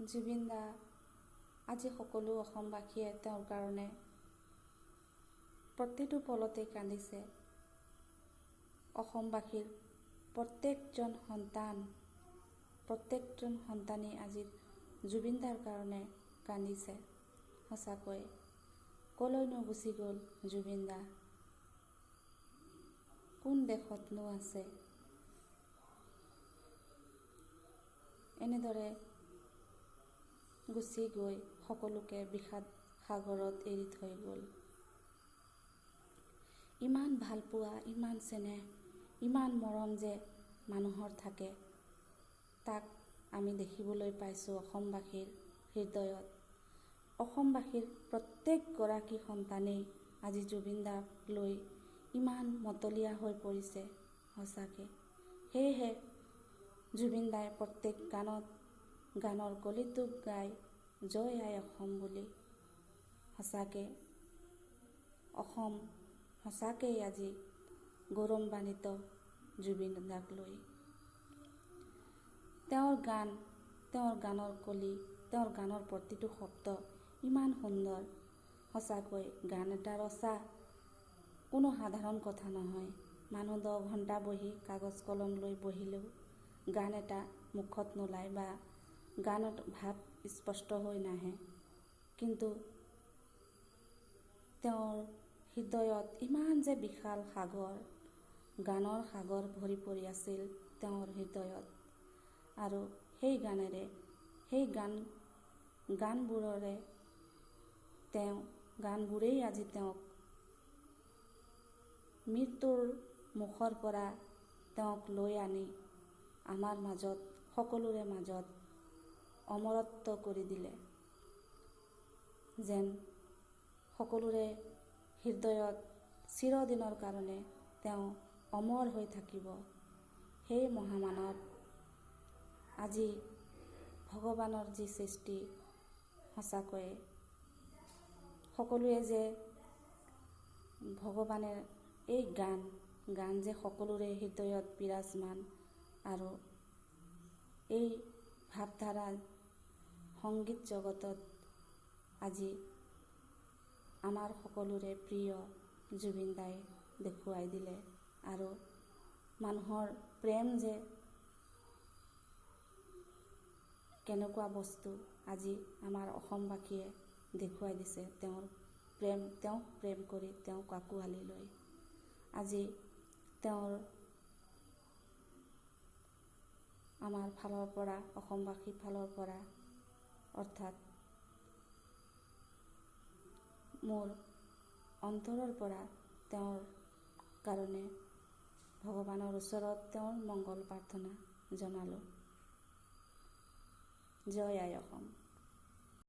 জুবিন দা আজি সকলো অসমবাসীয়ে তেওঁৰ কাৰণে প্ৰতিটো পলতে কান্দিছে। অসমবাসীৰ প্ৰত্যেকজন সন্তানেই আজি জুবিন দাৰ কাৰণে কান্দিছে। সঁচাকৈ কলৈনো গুচি গ'ল জুবিন দা, কোন দেশতনো আছে। এনেদৰে গুচি গৈ সকলোকে বিষাদ সাগৰত এৰি থৈ গ'ল। ইমান ভালপোৱা, ইমান চেনেহ, ইমান মৰম যে মানুহৰ থাকে, তাক আমি দেখিবলৈ পাইছোঁ অসমবাসীৰ হৃদয়ত। অসমবাসীৰ প্ৰত্যেকগৰাকী সন্তানেই আজি জুবিন দাক লৈ ইমান মতলীয়া হৈ পৰিছে সঁচাকৈ। সেয়েহে জুবিন দাই প্ৰত্যেক গানৰ কলিটোক গাই জয় আই অসম বুলি সঁচাকৈ অসম সঁচাকেই আজি গৌৰৱান্বিত জুবিন দাক লৈ। তেওঁৰ গানৰ কলি, তেওঁৰ গানৰ প্ৰতিটো শব্দ ইমান সুন্দৰ। সঁচাকৈ গান এটা ৰচা কোনো সাধাৰণ কথা নহয়। মানুহ 10 ঘণ্টা বহি কাগজ কলম লৈ বহিলেও গান এটা মুখত নোলায় বা গানত ভাৱ স্পষ্ট হৈ নাহে, কিন্তু তেওঁৰ হৃদয়ত ইমান যে বিশাল সাগৰ, গানৰ সাগৰ ভৰি পৰি আছিল তেওঁৰ হৃদয়ত। আৰু সেই গানেৰে, সেই গানবোৰেই আজি তেওঁক মৃত্যুৰ মুখৰ পৰা তেওঁক লৈ আনি আমাৰ মাজত, সকলোৰে মাজত অমৰত্ব কৰি দিলে। যেন সকলোৰে হৃদয়ত চিৰদিনৰ কাৰণে তেওঁ অমৰ হৈ থাকিব। সেই মহামানৱ আজি ভগৱানৰ যি সৃষ্টি, সঁচাকৈয়ে সকলোৱে যে ভগৱানেৰ এই গান যে সকলোৰে হৃদয়ত বিৰাজমান, আৰু এই ভাৱধাৰা সংগীত জগতত আজি আমাৰ সকলোৰে প্ৰিয় জুবিন দাই দেখুৱাই দিলে। আৰু মানুহৰ প্ৰেম যে কেনেকুৱা বস্তু আজি আমাৰ অসমবাসীয়ে দেখুৱাই দিছে। তেওঁক প্ৰেম কৰি, তেওঁক আঁকোৱালি লৈ আজি তেওঁৰ আমাৰ ফালৰ পৰা, অসমবাসীৰ ফালৰ পৰা, অৰ্থাৎ মোৰ অন্তৰৰ পৰা তেওঁৰ কাৰণে ভগৱানৰ ওচৰত তেওঁৰ মংগল প্ৰাৰ্থনা জনালোঁ। জয় আই অসম।